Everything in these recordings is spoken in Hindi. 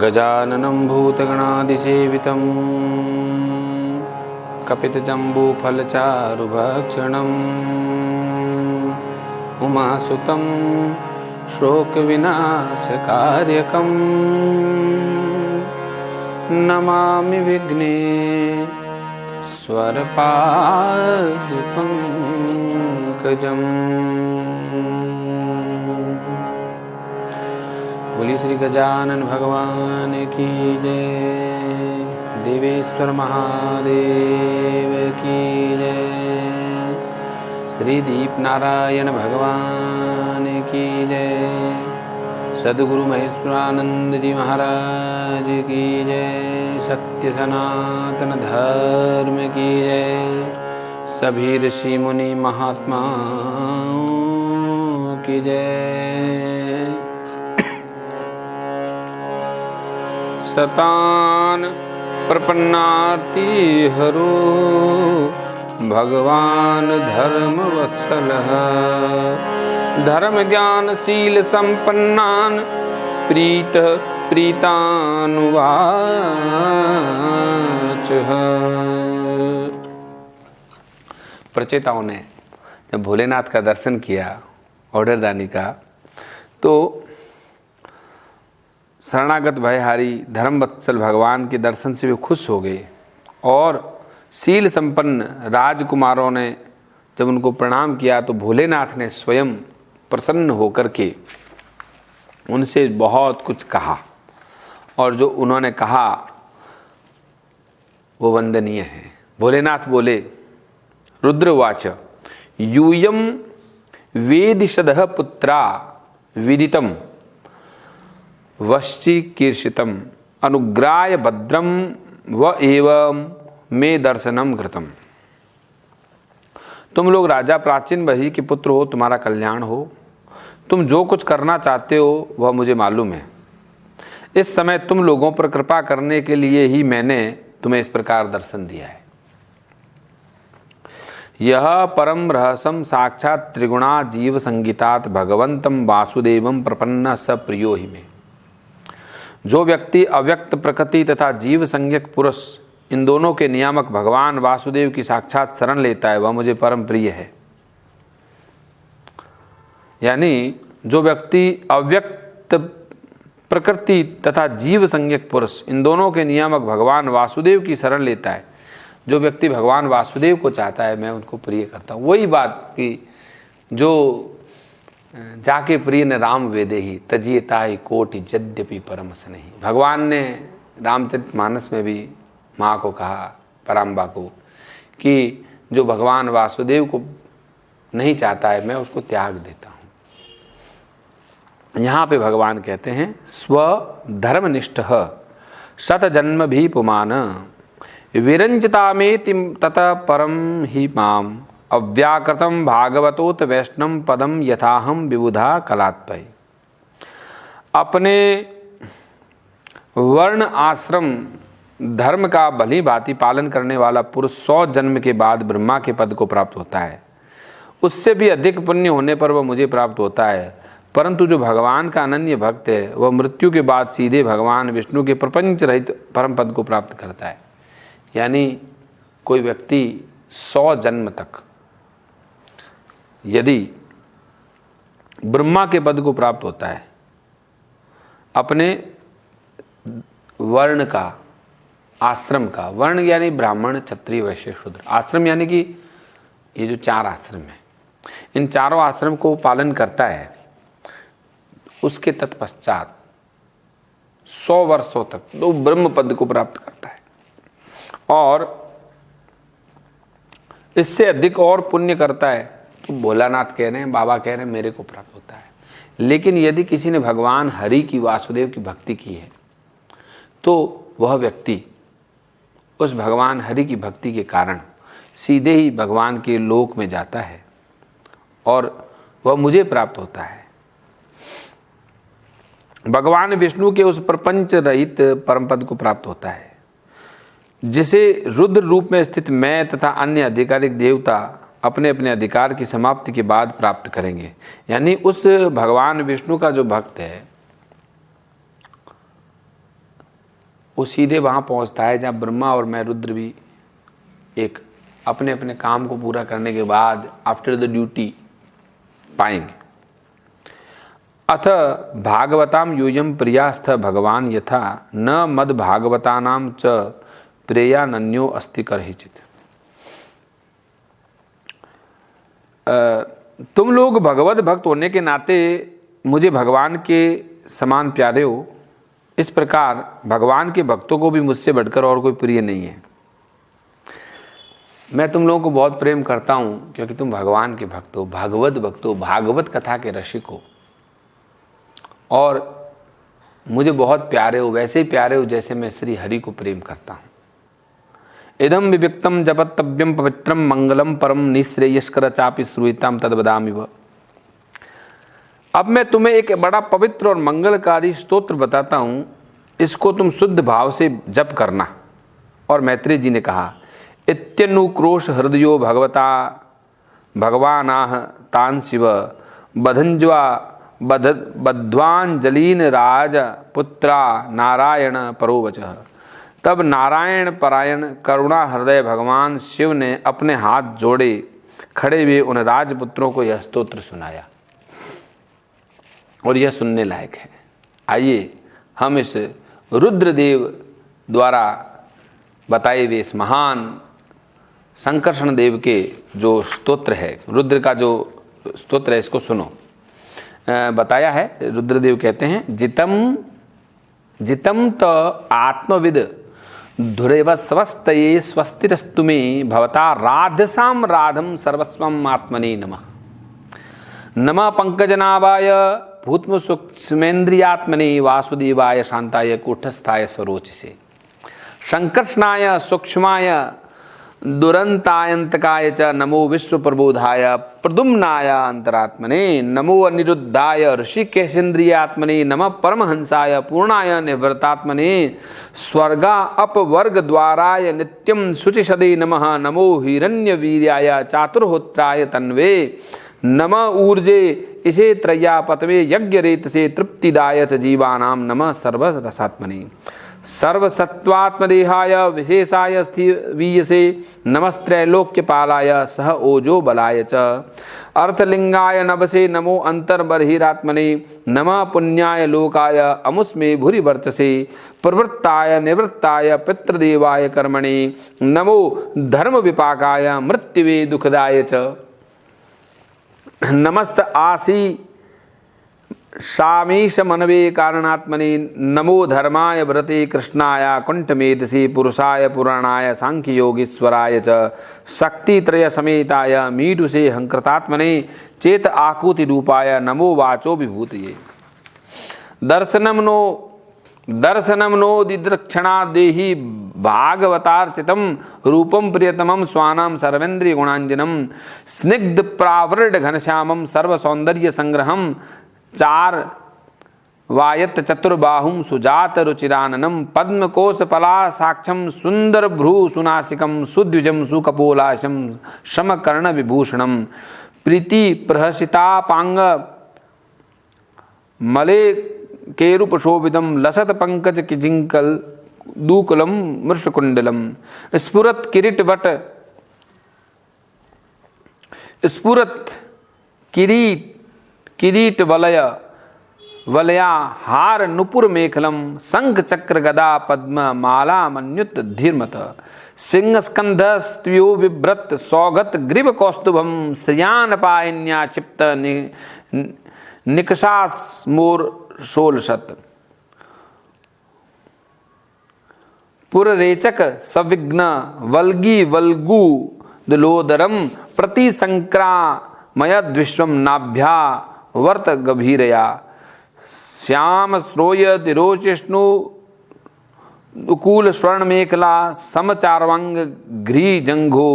गजाननं भूतगणादिसेवितं कपितजम्बूफलचारुभक्षणम् उमासुतं शोकविनाशकार्यकम् नमामि विघ्नेश्वरपादपङ्कजम्। बोलिए श्री गजानन भगवान की जय। देवेश्वर महादेव की जय। श्री दीप नारायण भगवान की जय। सद्गुरु महेश्वरानंद जी महाराज की जय। सत्य सनातन धर्म की जय। सभी ऋषि मुनि महात्माओं की जय। सतान प्रपन्नार्ति हरो भगवान धर्म वत्सलः। धर्म ज्ञान शील संपन्नान प्रीत प्रीतानुवाचः। प्रचेताओं ने जब भोलेनाथ का दर्शन किया ऑर्डरदानी का, तो शरणागत भयहारी धर्मवत्सल भगवान के दर्शन से वे खुश हो गए और शील संपन्न राजकुमारों ने जब उनको प्रणाम किया तो भोलेनाथ ने स्वयं प्रसन्न होकर के उनसे बहुत कुछ कहा, और जो उन्होंने कहा वो वंदनीय है। भोलेनाथ बोले, रुद्रवाच यूयम वेदिशदः पुत्रा विदितम वश्चीकीर्षितम अनुग्राय भद्रम व एवं में दर्शनम कृतम। तुम लोग राजा प्राचीन बही के पुत्र हो, तुम्हारा कल्याण हो। तुम जो कुछ करना चाहते हो वह मुझे मालूम है। इस समय तुम लोगों पर कृपा करने के लिए ही मैंने तुम्हें इस प्रकार दर्शन दिया है। यह परम रहस्यम साक्षात त्रिगुणा जीव संगीतात भगवंतम वासुदेवम प्रपन्न स प्रियो ही में। जो व्यक्ति अव्यक्त प्रकृति तथा जीव संज्ञक पुरुष, इन दोनों के नियामक भगवान वासुदेव की साक्षात शरण लेता है वह मुझे परम प्रिय है। यानी जो व्यक्ति अव्यक्त प्रकृति तथा जीव संज्ञक पुरुष, इन दोनों के नियामक भगवान वासुदेव की शरण लेता है, जो व्यक्ति भगवान वासुदेव को चाहता है मैं उनको प्रिय करता हूँ। वही बात कि जो जाके प्रिय ने राम वेदे ही तजियताई कोटि यद्यपि परम स्नेही। भगवान ने रामचरितमानस में भी माँ को कहा, पराम्बा को, कि जो भगवान वासुदेव को नहीं चाहता है मैं उसको त्याग देता हूँ। यहाँ पे भगवान कहते हैं स्वधर्मनिष्ठ शत जन्म भी पुमान विरंजता में ततः परम ही माम अव्याकृतम भागवतोत वैष्णव पदम यथाहम विबुधा कलात्पय। अपने वर्ण आश्रम धर्म का भली भांति पालन करने वाला पुरुष 100 जन्म के बाद ब्रह्मा के पद को प्राप्त होता है। उससे भी अधिक पुण्य होने पर वह मुझे प्राप्त होता है। परंतु जो भगवान का अनन्य भक्त है वह मृत्यु के बाद सीधे भगवान विष्णु के प्रपंच रहित परम पद को प्राप्त करता है। यानी कोई व्यक्ति 100 जन्म तक यदि ब्रह्मा के पद को प्राप्त होता है, अपने वर्ण का, आश्रम का, वर्ण यानी ब्राह्मण क्षत्रिय वैश्य शूद्र, आश्रम यानी कि ये जो 4 आश्रम है, इन चारों आश्रम को पालन करता है, उसके तत्पश्चात 100 वर्षों तक तो ब्रह्म पद को प्राप्त करता है। और इससे अधिक और पुण्य करता है तो भोलानाथ कह रहे हैं, बाबा कह रहे हैं, मेरे को प्राप्त होता है। लेकिन यदि किसी ने भगवान हरि की, वासुदेव की भक्ति की है तो वह व्यक्ति उस भगवान हरि की भक्ति के कारण सीधे ही भगवान के लोक में जाता है और वह मुझे प्राप्त होता है। भगवान विष्णु के उस प्रपंच रहित परम पद को प्राप्त होता है, जिसे रुद्र रूप में स्थित मैं तथा अन्य आधिकारिक देवता अपने अपने अधिकार की समाप्ति के बाद प्राप्त करेंगे। यानी उस भगवान विष्णु का जो भक्त है वो सीधे वहाँ पहुँचता है जहाँ ब्रह्मा और मैं रुद्र भी एक अपने अपने काम को पूरा करने के बाद आफ्टर द ड्यूटी पाएंगे। अथ भागवताम यूयम प्रियास्थ भगवान यथा न मद भागवतानाम च प्रेयानन्यो अस्ति करहिचित। तुम लोग भगवत भक्त होने के नाते मुझे भगवान के समान प्यारे हो, इस प्रकार भगवान के भक्तों को भी मुझसे बढ़कर और कोई प्रिय नहीं है। मैं तुम लोगों को बहुत प्रेम करता हूँ क्योंकि तुम भगवान के भक्त हो, भागवत भक्त हो, भागवत कथा के रसिक हो और मुझे बहुत प्यारे हो, वैसे ही प्यारे हो जैसे मैं श्री हरि को प्रेम करता हूँ। इदम विविक्तम जपतव्यम पवित्रम मंगलम परम निश्रेयस्कर चापि श्रूयताम तद्वदामिव। अब मैं तुम्हें एक बड़ा पवित्र और मंगलकारी स्तोत्र बताता हूँ, इसको तुम शुद्ध भाव से जप करना। और मैत्रेय जी ने कहा, इत्यनुक्रोश हृदयो भगवता भगवानाह तान शिव बधंज्वा बद्ध्वांजलीन राज पुत्रा नारायण परोवचः। तब नारायण परायण करुणा हृदय भगवान शिव ने अपने हाथ जोड़े खड़े हुए उन राजपुत्रों को यह स्तोत्र सुनाया और यह सुनने लायक है। आइए हम इस रुद्रदेव द्वारा बताए हुए इस महान संकर्षण देव के जो स्तोत्र है, रुद्र का जो स्तोत्र है, इसको सुनो। बताया है, रुद्रदेव कहते हैं, जितम जितम त आत्मविद धुरेव स्वस्तये स्वस्तिरस्तु मे भवता राधसाम राधम सर्वस्वम आत्मने नमः। नमः पंकजनाभाय भूत्म सूक्ष्मेन्द्रियात्मने वासुदेवाय शांताय कूटस्थाय स्वरोचिसे संकर्षणाय सूक्ष्माय दुरंतायंतकाय च नमो विश्वप्रबोधाय प्रद्युम्नाय अंतरात्मने नमो अनिरुद्धाय ऋषिकेशेन्द्रियात्मने नमः परमहंसाय पूर्णाय निवृत्तात्मने स्वर्गा अपवर्ग द्वाराय नित्यं शुचिषदे नमः नमो हिरण्यवीर्याय चातुर्होत्राय तन्वे नमः ऊर्जे इसे त्रय्यापतवे यज्ञरेतसे तृप्तिदाय च जीवानां नमः सर्वरसात्मने सर्वसत्वात्मदेहाय विशेषाय स्थीवीयसे नमस्त्रैलोक्यपालाय सह ओजो बलाय च अर्थलिंगाय नभसे नमो अंतर्बर्हिरात्मने नमः पुण्याय लोकाय अमुस्मे भूरि वर्चसे प्रवृत्ताय निवृत्ताय पितृदेवाय कर्मणे नमो धर्म विपाकाय मृत्युवे दुखदाय च नमस्त आसी शामीश मनवे कारणात्मने नमो धर्माय व्रते कृष्णाय कुंठमेधसे पुरुषाय पुराणाय सांख्य योगीश्वराय च शक्तित्रय समेताय मीडुसे हंकृतात्मने चेत आकुति रूपाय नमो वाचो विभूतये दर्शनम नो दिदृक्षणा देहि भागवतार्चितम रूपम प्रियतमम स्वानाम सर्वेन्द्रिय गुणांजनम स्निग्ध प्रावृड घनश्यामम सर्व सौंदर्य संग्रहम चार वायत चतुर्बाहुं सुजात रुचिराननम पद्मकोशपला साक्षम सुंदर भ्रू सुनासिकम सुद्विजम सुकपोलाशम समकर्ण विभूषणम प्रीति प्रहसितापांग मले केरुपशोभितम लसत पंकज किजिंकल दूकुलम मृषकुंडलम स्फुरत किरीटवट स्फुरत किरीट वलया हार नुपुर मेखलम शंख चक्र गदा पद्म माला मन्युत धीर्मत सिंह स्कंध स्त्रियो विभ्रत सौगत ग्रीव कौस्तुभम स्त्रियान पायन्या चिप्त निकषास मोर शोलशत पुररेचक सविघ्न वल्गी वल्गु दुलोदरम प्रति संक्रामयद विश्वम नाभ्या वर्त गभीरया श्याम श्रोय तिरोचिष्णु उकूल स्वर्ण मेखला समचारवांग घ्री जंघो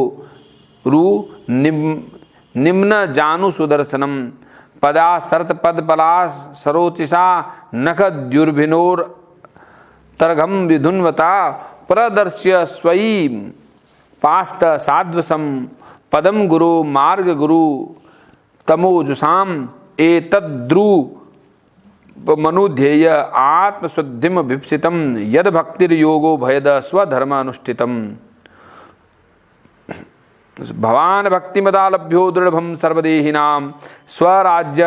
रु निम्न जानु सुदर्शनम पदा सर्त पद पलाश सरोचिषा नख द्युर्भिनोर तरघम विधुन्वता प्रदर्श्य स्वयी पास्त साध्वसम पदम गुरु मार्ग गुरु तमोजुषाम एतद्रु मनुध्येय आत्मशुद्धिम विप्सितम यद भक्तिर्योगो भयद स्वधर्म अनुष्ठितम भवान भक्तिमदालभ्यो दृढ़भम सर्वदेहिनाम स्वराज्य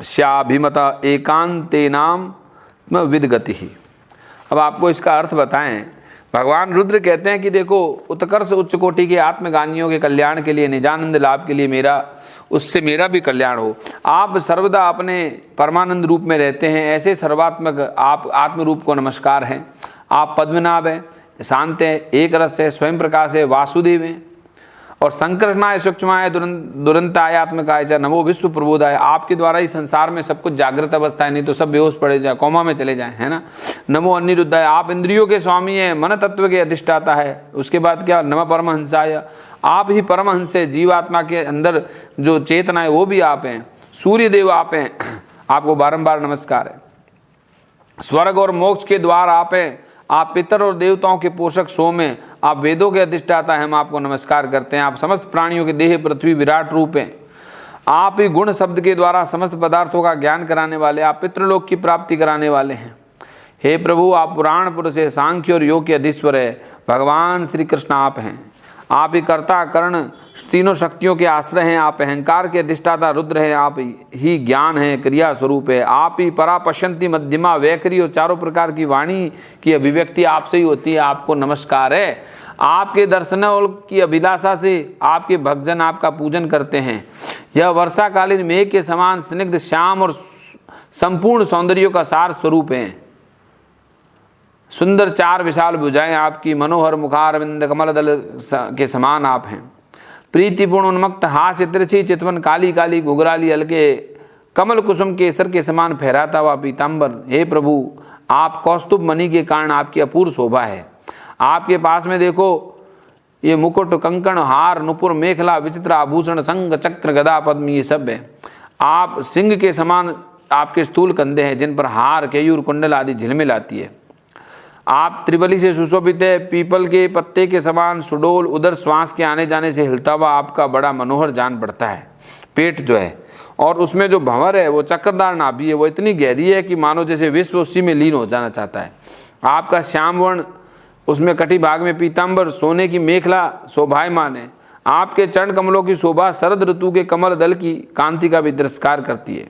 श्याभिमत एकांतेनाम विदगति ही। अब आपको इसका अर्थ बताएं। भगवान रुद्र कहते हैं कि देखो, उत्कर्ष उच्च कोटि के आत्मगानियों के कल्याण के लिए, निजानंद लाभ के लिए उससे मेरा भी कल्याण हो। आप सर्वदा अपने परमानंद रूप में रहते हैं, ऐसे सर्वात्मक आप आत्म रूप को नमस्कार हैं। आप पद्मनाभ हैं, शांत है, एक रस है, स्वयं प्रकाश है, वासुदेव है और संकर्षणाय सूक्ष्माय दुरंताय आत्मकाय च नमो विश्व प्रबोधाय। आपके द्वारा ही संसार में सब कुछ जागृत अवस्था है, नहीं तो सब बेहोश पड़े जाए, कोमा में चले जाए, है ना। नमो अनिरुद्धाय, आप इंद्रियों के स्वामी हैं, मन तत्व के अधिष्ठाता है। उसके बाद क्या, नमः परमहंसाय, आप ही परमहंस है, जीवात्मा के अंदर जो चेतना है वो भी आप हैं। सूर्य देव आप हैं, आपको बारंबार नमस्कार है। स्वर्ग और मोक्ष के द्वार आप हैं, आप पितर और देवताओं के पोषक सोम हैं, आप वेदों के अधिष्ठाता हैं, हम आपको नमस्कार करते हैं। आप समस्त प्राणियों के देह पृथ्वी विराट रूप हैं। आप ही गुण शब्द के द्वारा समस्त पदार्थों का ज्ञान कराने वाले, आप पितृलोक की प्राप्ति कराने वाले हैं। हे प्रभु, आप पुराण पुरुष है, सांख्य और योग के अधीश्वर है। भगवान श्री कृष्ण आप हैं। आप ही कर्ता कर्ण तीनों शक्तियों के आश्रय हैं। आप अहंकार के अधिष्ठाता रुद्र हैं। आप ही ज्ञान है, क्रिया स्वरूप है। आप ही परा पश्यंती मध्यमा वैखरी और चारों प्रकार की वाणी की अभिव्यक्ति आपसे ही होती है। आपको नमस्कार है। आपके दर्शनों की अभिलाषा से आपके भक्तजन आपका पूजन करते हैं। यह वर्षाकालीन मेघ के समान स्निग्ध श्याम और संपूर्ण सौंदर्यों का सार स्वरूप है। सुंदर चार विशाल भुजाएं आपकी, मनोहर मुखारविंद कमल दल के समान आप हैं। प्रीतिपूर्ण उन्मक्त हास्य तिरछी चितवन काली काली घुघराली हल्के कमल कुसुम केसर के समान फहराता हुआ पीताम्बर। हे प्रभु, आप कौस्तुभ मणि के कारण आपकी अपूर्व शोभा है। आपके पास में देखो ये मुकुट कंकण हार नुपुर मेखला विचित्र आभूषण संग चक्र गदा पद्म ये सब है। आप सिंह के समान आपके स्थूल कंधे हैं जिन पर हार केयूर कुंडल आदि झिलमिल आती है। आप त्रिबली से सुशोभित है। पीपल के पत्ते के समान सुडोल उधर श्वास के आने जाने से हिलता हुआ आपका बड़ा मनोहर जान पड़ता है। पेट जो है और उसमें जो भंवर है वो चक्रदार नाभि है, वो इतनी गहरी है कि मानो जैसे विश्व उसी में लीन हो जाना चाहता है। आपका श्याम वर्ण, उसमें कटी भाग में पीताम्बर सोने की मेखला शोभायमान है। आपके चरण कमलों की शोभा शरद ऋतु के कमल दल की कांति का भी तिरस्कार करती है।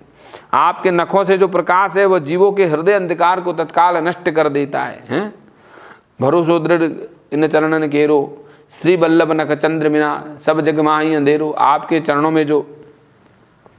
आपके नखों से जो प्रकाश है वह जीवों के हृदय अंधकार को तत्काल नष्ट कर देता है। भरोसो दृढ़ इन चरणन केरो श्री बल्लभ नख चंद्र मिना सब जग माही अंधेरो। आपके चरणों में जो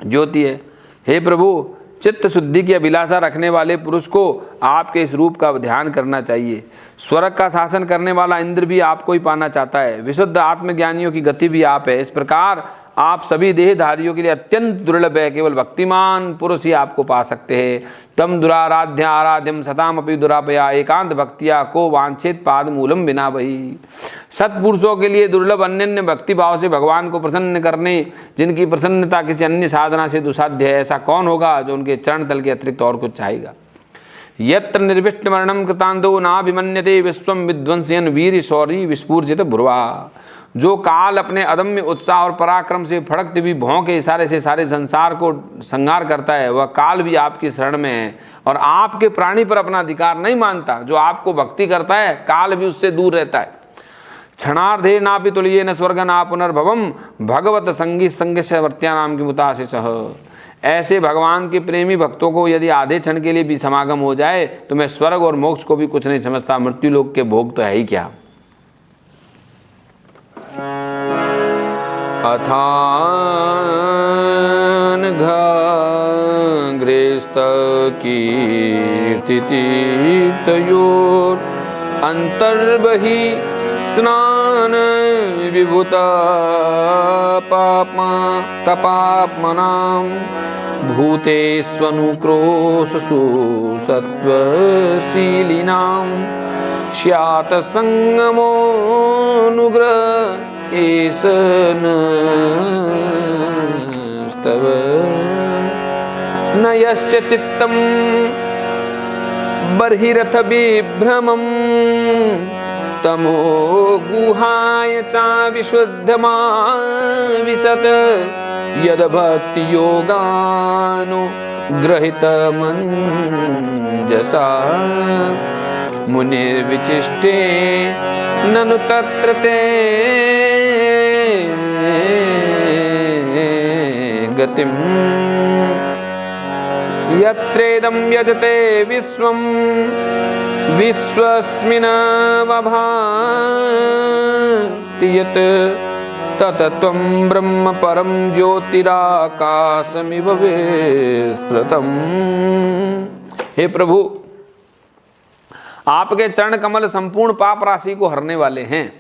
ज्योति है, हे प्रभु, चित्त शुद्धि की अभिलाषा रखने वाले पुरुष को आपके इस रूप का ध्यान करना चाहिए। स्वर्ग का शासन करने वाला इंद्र भी आपको ही पाना चाहता है। विशुद्ध आत्मज्ञानियों की गति भी आप है। इस प्रकार आप सभी देहधारियों के लिए अत्यंत दुर्लभ है। केवल भक्तिमान पुरुष ही आपको पा सकते हैं। तम दुराराध्य आराध्यम सताम अपि दुरापया एकांत भक्तिया को वांछित पाद मूलम बिना वही। सत्पुरुषों के लिए दुर्लभ अन्य भक्ति भाव से भगवान को प्रसन्न करने, जिनकी प्रसन्नता किसी अन्य साधना से दुसाध्य है, ऐसा कौन होगा जो उनके चरण तल के अतिरिक्त और कुछ चाहेगा। यत्र निर्विष्ट मरणम कृतांतो नाभिमन्यते विश्वम विध्वंसयन् वीर शौरी विस्फूर्जित भुर्वा। जो काल अपने अदम्य उत्साह और पराक्रम से फड़कते भी भौं के इशारे से सारे संसार को संहार करता है, वह काल भी आपकी शरण में है और आपके प्राणी पर अपना अधिकार नहीं मानता। जो आपको भक्ति करता है काल भी उससे दूर रहता है। क्षणार्धे नापि तुल्ये न स्वर्ग ना पुनर्भवम भगवत संगी संग से वर्त्या नाम की मुताशिष। ऐसे भगवान के प्रेमी भक्तों को यदि आधे क्षण के लिए भी समागम हो जाए तो मैं स्वर्ग और मोक्ष को भी कुछ नहीं समझता। मृत्यु लोक के भोग तो है ही क्या। अथान घृस्त कीर्ति तीर्थयोर अंतर्बहि स्नान विभूता पापमा तपात्मनाम भूतेष्वनुक्रोशसु सत्वशीलिनां स्यात् संगमोऽनुग्रह एसन स्तव न यश्च चित्तं बर्हिरथ विभ्रमं तमो गुहाय चा विशुद्धमा विशत यद भक्ति योगानु ग्रहित मंजसा मुनिर्विचिष्टे ननु तत्र ते गतिम यत्रेदं यजते विश्वं विश्वस्मिन् वभाति यत् तत्त्वं ब्रह्म परम ज्योतिराकाशमिव विस्तृतम्। हे प्रभु, आपके चरण कमल संपूर्ण पाप राशि को हरने वाले हैं।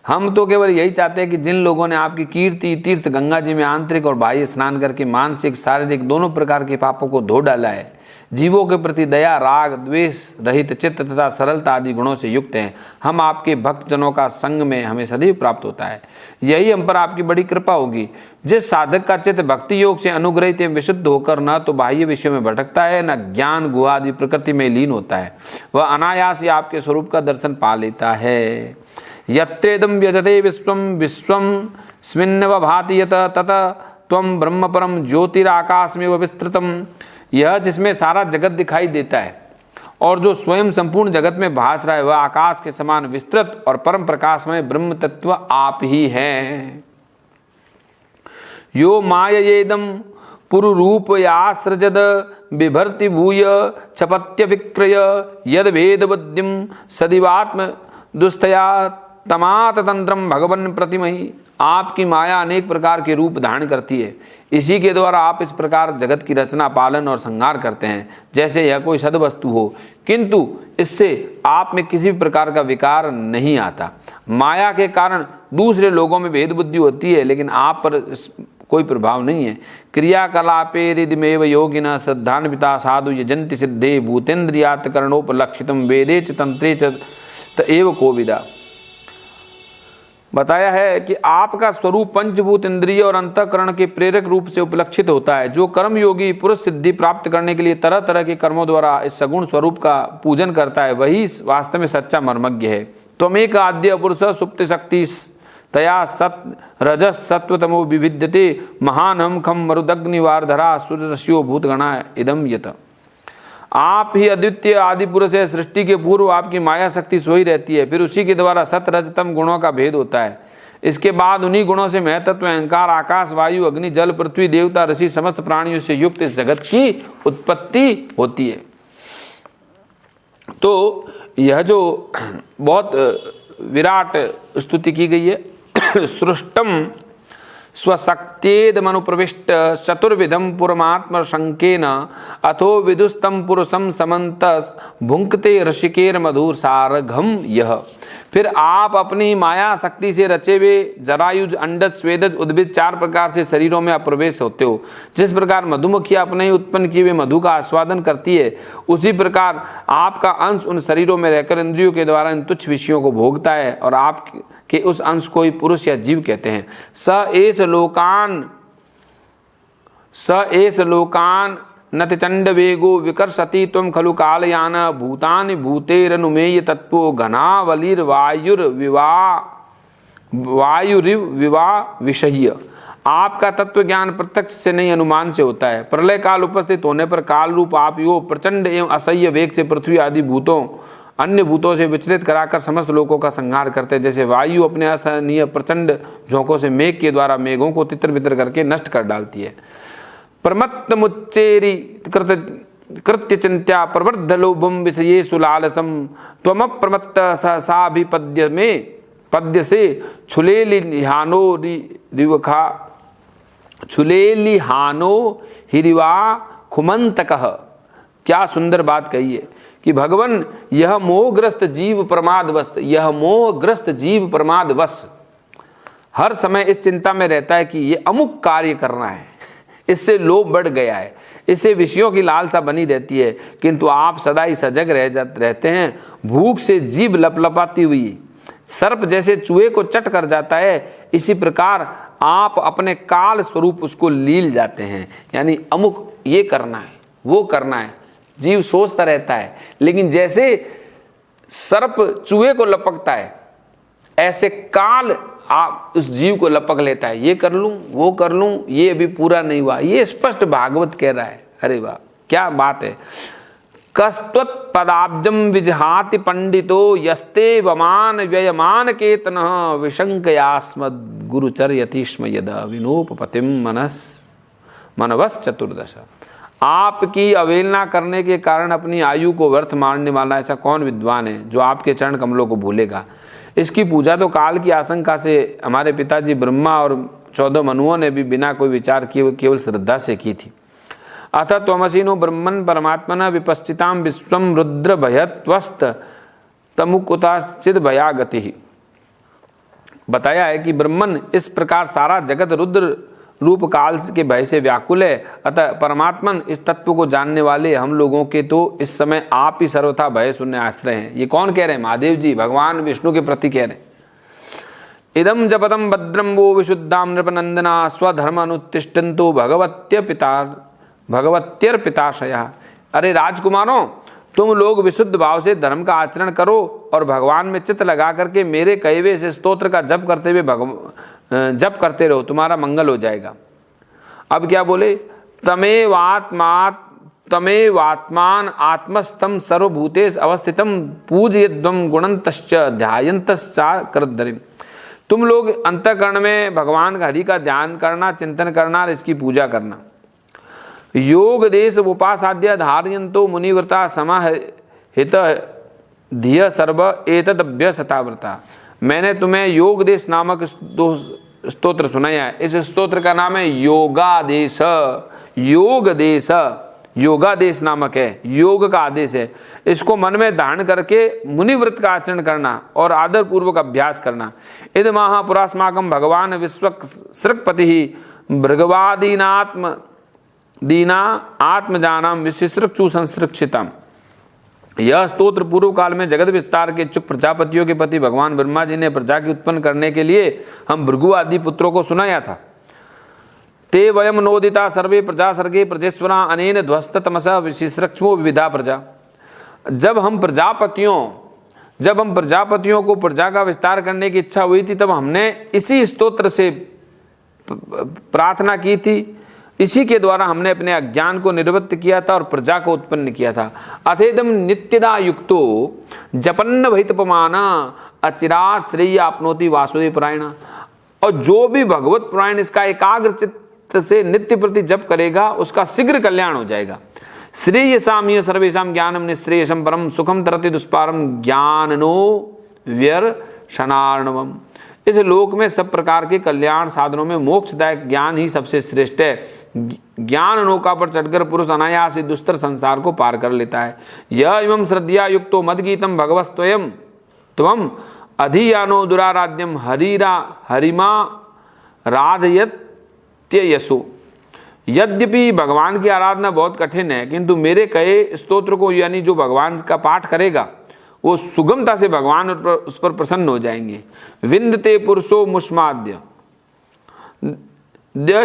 हम तो केवल यही चाहते हैं कि जिन लोगों ने आपकी कीर्ति तीर्थ गंगा जी में आंतरिक और बाह्य स्नान करके मानसिक शारीरिक दोनों प्रकार के पापों को धो डाला है, जीवों के प्रति दया राग द्वेष रहित चित्त तथा सरलता आदि गुणों से युक्त हैं, हम आपके भक्तजनों का संग में हमें सदैव प्राप्त होता है। यही हम पर आपकी बड़ी कृपा होगी। जिस साधक का चित्त भक्ति योग से अनुग्रहित एवं विशुद्ध होकर न तो बाह्य विषयों में भटकता है, न ज्ञान गुहा आदि प्रकृति में लीन होता है, वह अनायास ही आपके स्वरूप का दर्शन पा लेता है। यत्रेदं व्यजते विश्वं विश्वस्मिन् भाति यत तत त्वं ब्रह्म परम ज्योतिराकाशमेव विस्तृतम्। यह जिसमें सारा जगत दिखाई देता है और जो स्वयं संपूर्ण जगत में भास रहा है, वह आकाश के समान विस्तृत और परम प्रकाशमय ब्रह्म तत्व आप ही हैं। यो माययेदं पुरुरूपयासृजद बिभर्ति भूय चपत्य विक्रय यद भेद बुद्धिम सदिवात्म दुस्तया तमात तंत्रम भगवन प्रतिमहि। आपकी माया अनेक प्रकार के रूप धारण करती है, इसी के द्वारा आप इस प्रकार जगत की रचना पालन और संहार करते हैं जैसे यह कोई सद्वस्तु हो, किंतु इससे आप में किसी भी प्रकार का विकार नहीं आता। माया के कारण दूसरे लोगों में भेद बुद्धि होती है, लेकिन आप पर कोई प्रभाव नहीं है। क्रियाकलापे हृदिमेव योगिना श्रद्धान्विता साधु यजन्ति सिद्धे भूतेन्द्रियात् करणोपलक्षितम वेदे च तंत्रे च एव कोविदा। बताया है कि आपका स्वरूप पंचभूत इंद्रिय और अंतःकरण के प्रेरक रूप से उपलक्षित होता है। जो कर्म योगी पुरुष सिद्धि प्राप्त करने के लिए तरह तरह के कर्मों द्वारा इस सगुण स्वरूप का पूजन करता है, वही वास्तव में सच्चा मर्मज्ञ है। त्वमेक आद्य पुरुष सुप्त शक्ति तया सत रजस सत्वतमो विविद्यते महानम खम मरुदग्निवारधरा सूर्यरश्यो भूतगणा इदम यत। आप ही अद्वितीय आदि पुरुष है। सृष्टि के पूर्व आपकी माया शक्ति सोई रहती है, फिर उसी के द्वारा सत रजतम गुणों का भेद होता है। इसके बाद उन्हीं गुणों से महतत्व अहंकार आकाश वायु अग्नि जल पृथ्वी देवता ऋषि समस्त प्राणियों से युक्त इस जगत की उत्पत्ति होती है। तो यह जो बहुत विराट स्तुति की गई है, सृष्टम स्वशक्त्येद मनुप्रविष्ट चतुर्विधम पुरमात्म शंकेन अथो विदुस्तम पुरुषम समंत भुंक्ते ऋषिकेर मधुर सारघम यह। फिर आप अपनी माया शक्ति से रचे हुए जरायुज अंडज स्वेदज उद्भिद चार प्रकार से शरीरों में अप्रवेश होते हो। जिस प्रकार मधुमक्खियां अपने ही उत्पन्न किए हुए मधु का आस्वादन करती है, उसी प्रकार आपका अंश उन शरीरों में रहकर इंद्रियों के द्वारा इन तुच्छ विषयों को भोगता है और आप के उस अंश को ही पुरुष या जीव कहते हैं। स एष लोकान नतिचंड वेगो विकर्षति त्वं खलु कालयान भूतानि भूतेरनुमेय तत्वो घनावलिर्वायुरिविवा विषय्य। आपका तत्व ज्ञान प्रत्यक्ष से नहीं अनुमान से होता है। प्रलय काल उपस्थित होने पर काल रूप आप यो प्रचंड एवं असह्य वेग से पृथ्वी आदि भूतों अन्य भूतों से विचलित कराकर समस्त लोगों का संहार करते हैं। जैसे वायु अपने असहनीय प्रचंड झोंकों से मेघ के द्वारा मेघों को तितर बितर करके नष्ट कर डालती है। प्रमत्त मुच्चेरी कृत्य चिंत्या प्रवर्ध लोभम विषयेषु लालसम त्वमप्रमत्त सहसाभिपद्य में पद्य से छुलेलिहानो हिरिवा खुमंतकः। क्या सुंदर बात कही है कि भगवान यह मोहग्रस्त जीव प्रमादवश, यह मोहग्रस्त जीव प्रमादवश हर समय इस चिंता में रहता है कि ये अमुक कार्य करना है, इससे लोभ बढ़ गया है, इससे विषयों की लालसा बनी रहती है, किंतु आप सदा ही सजग रहते हैं। भूख से जीभ लपलपाती हुई सर्प जैसे चूहे को चट कर जाता है, इसी प्रकार आप अपने काल स्वरूप उसको लील जाते हैं। यानी अमुक ये करना है, वो करना है, जीव सोचता रहता है, लेकिन जैसे सर्प चूहे को लपकता है, ऐसे काल आप उस जीव को लपक लेता है। ये कर लूं, वो कर लूं, ये अभी पूरा नहीं हुआ। ये स्पष्ट भागवत कह रहा है, अरे वाह, क्या बात है। कस्त्वत्पदाब्जं विजहाति पंडितो यस्ते वमान व्ययमान केतन विशंकयास्मद् गुरुचर्यतिष्म यदा विनोपपतिम मनवस चतुर्दश। आपकी अवहेलना करने के कारण अपनी आयु को व्यर्थ मारने वाला ऐसा कौन विद्वान है जो आपके चरण कमलों को भूलेगा। इसकी पूजा तो काल की आशंका से हमारे पिताजी ब्रह्मा और 14 मनुओं ने भी बिना कोई विचार किए केवल श्रद्धा से की थी। अथ त्वमसीनो ब्रह्मन् परमात्मना विपश्चितां विश्वं रुद्र भयत्वस्त तमुकुताश्चिद भया गति। बताया है कि ब्रह्मन इस प्रकार सारा जगत रुद्र रूप काल के भय से व्याकुल है। अतः परमात्मन इस तत्व को जानने वाले हम लोगों के तो इस समय आप ही सर्वथा भय शून्य आश्रय हैं। ये कौन कह रहे हैं? महादेव जी भगवान विष्णु के प्रति कह रहे हैं। इदम जपतम भद्रम वो विशुद्धाम नृपनंदना स्वधर्म अनुतिष्ठन्तु भगवत्यर् पिताशया। अरे राजकुमारों, तुम लोग विशुद्ध भाव से धर्म का आचरण करो और भगवान में चित्त लगा करके मेरे कहे हुए इस स्तोत्र का जप करते हुए जप करते रहो, तुम्हारा मंगल हो जाएगा। अब क्या बोले? तमेवात्मान आत्मस्थम सर्वभूतेषु अवस्थितम पूजयध्वम गुणन्तश्च ध्यायन्तश्चा करद्धरिम। तुम लोग अंतःकरण में भगवान हरि का ध्यान करना, चिंतन करना और इसकी पूजा करना। योग देश उपासाद्य धारयन्तो मुनिव्रता समाहित धिय सर्व एतदभ्य सताव्रता। मैंने तुम्हें योग देश नामक स्तोत्र सुनाया है। इस स्तोत्र का नाम है योगादेश। योगादेश नामक है, योग का आदेश है। इसको मन में धारण करके मुनिव्रत का आचरण करना और आदर पूर्वक अभ्यास करना। इद महापुरास्माकं भगवान विश्वसृक्पति भृगवादीना आत्मजानाम विशिष्टचु संसृक्षितम। यह स्तोत्र पूर्व काल में जगत विस्तार के इच्छुक प्रजापतियों के पति भगवान ब्रह्मा जी ने प्रजा की उत्पन्न करने के लिए हम भृगु आदि पुत्रों को सुनाया था। ते वयम नोदिता सर्वे प्रजा सर्गे प्रजेश्वरा अनेन ध्वस्त तमसा विशिष्टो विविधा प्रजा। जब हम प्रजापतियों को प्रजा का विस्तार करने की इच्छा हुई थी, तब हमने इसी स्तोत्र से प्रार्थना की थी। इसी के द्वारा हमने अपने अज्ञान को निवृत्त किया था और प्रजा को उत्पन्न किया था। अथेदम नित्यदा युक्तो जपन्न भैतपमान अचिरात श्रेय आपनोति वासुदेव परायण। और जो भी भगवत पुराण इसका एकाग्र चित्त से नित्य प्रति जप करेगा उसका शीघ्र कल्याण हो जाएगा। श्रेयसाम ये सर्वेशम ज्ञानम निश्रेयसम परम सुखम तरति दुष्पारम ज्ञानो व्यर्शनार्णवम। इस लोक में सब प्रकार के कल्याण साधनों में मोक्षदायक ज्ञान ही सबसे श्रेष्ठ है। ज्ञान नौका पर चढ़कर पुरुष अनायास से दुस्तर संसार को पार कर लेता है। यह एवं श्रद्धया युक्तो मदगीतम भगवस्त्वयं त्वम अधियानो दुराराध्यम हरिमा राधयत्ययसो। यद्यपि भगवान की आराधना बहुत कठिन है, किंतु मेरे कहे स्तोत्र को यानी जो भगवान का पाठ करेगा वो सुगमता से भगवान उस पर प्रसन्न हो जाएंगे। विंदते पुरुषो मुष्माद्य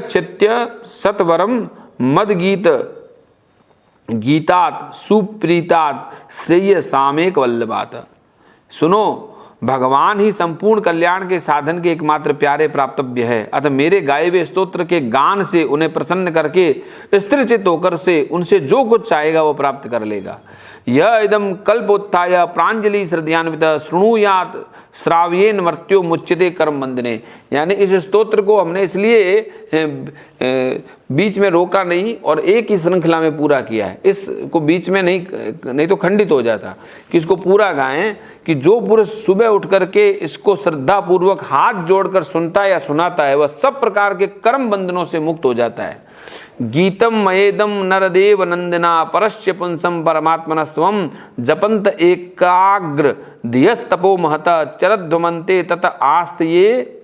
चित्य सतवरम मद गीतात सुप्रीतात श्रेय सामेक वल्लभात। सुनो, भगवान ही संपूर्ण कल्याण के साधन के एकमात्र प्यारे प्राप्तव्य है। अतः मेरे गाए हुए स्तोत्र के गान से उन्हें प्रसन्न करके स्थिरचित्त होकर से उनसे जो कुछ चाहेगा वो प्राप्त कर लेगा। यह इदम कल्पोत्थाय प्रांजलि श्रद्धान्वित शृणुयात श्राव्येन मर्त्यो मुच्यते कर्म बंधने। यानी इस स्तोत्र को हमने इसलिए बीच में रोका नहीं और एक ही श्रृंखला में पूरा किया है। इसको बीच में नहीं तो खंडित हो जाता, कि इसको पूरा गाएं कि जो पुरुष सुबह उठ करके इसको श्रद्धा पूर्वक हाथ जोड़कर सुनता या सुनाता है वह सब प्रकार के कर्म बंधनों से मुक्त हो जाता है। गीतम मयेदम नरदेव नंदना परस्य पुंसम परमात्मनस्त्वम जपंत एकाग्र धियस्तपो महत चरध्वमन्ते तत आस्ते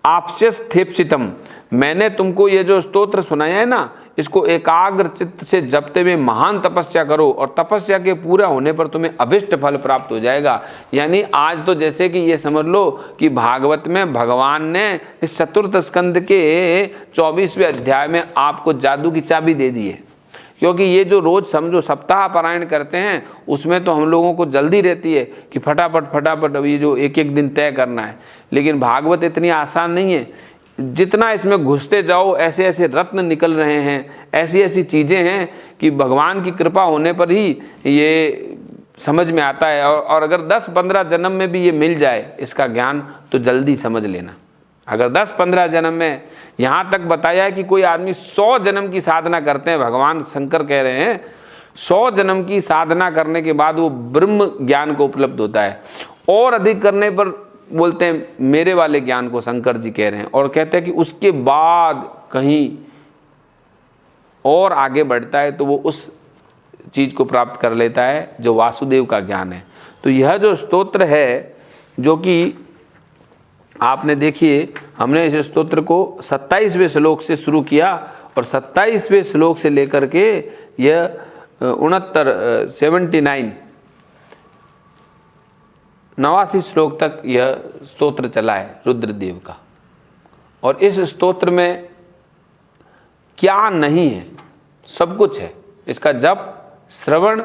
आपस्यस्थेप्सितम। मैंने तुमको ये जो स्तोत्र सुनाया है ना, इसको एकाग्र चित्त से जपते हुए महान तपस्या करो और तपस्या के पूरा होने पर तुम्हें अभिष्ट फल प्राप्त हो जाएगा। यानी आज तो जैसे कि ये समझ लो कि भागवत में भगवान ने इस चतुर्थ स्कंद के 24वें अध्याय में आपको जादू की चाबी दे दी है। क्योंकि ये जो रोज समझो सप्ताह पारायण करते हैं उसमें तो हम लोगों को जल्दी रहती है कि फटाफट ये जो एक एक दिन तय करना है, लेकिन भागवत इतनी आसान नहीं है। जितना इसमें घुसते जाओ ऐसे ऐसे रत्न निकल रहे हैं, ऐसी ऐसी चीज़ें हैं कि भगवान की कृपा होने पर ही ये समझ में आता है। और अगर 10-15 जन्म में भी ये मिल जाए इसका ज्ञान तो जल्दी समझ लेना। अगर 10-15 जन्म में, यहाँ तक बताया है कि कोई आदमी 100 जन्म की साधना करते हैं, भगवान शंकर कह रहे हैं 100 जन्म की साधना करने के बाद वो ब्रह्म ज्ञान को उपलब्ध होता है। और अधिक करने पर बोलते हैं मेरे वाले ज्ञान को शंकर जी कह रहे हैं, और कहते हैं कि उसके बाद कहीं और आगे बढ़ता है तो वो उस चीज़ को प्राप्त कर लेता है जो वासुदेव का ज्ञान है। तो यह जो स्तोत्र है, जो कि आपने देखिए हमने इस स्तोत्र को 27वें श्लोक से शुरू किया और 27वें श्लोक से लेकर के यह 89 श्लोक तक यह स्तोत्र चला है रुद्रदेव का। और इस स्तोत्र में क्या नहीं है, सब कुछ है। इसका जप, श्रवण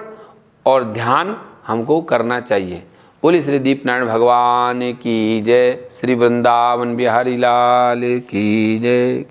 और ध्यान हमको करना चाहिए। बोली श्री दीपनारायण भगवान की जय, श्री वृंदावन बिहारी लाल की जय।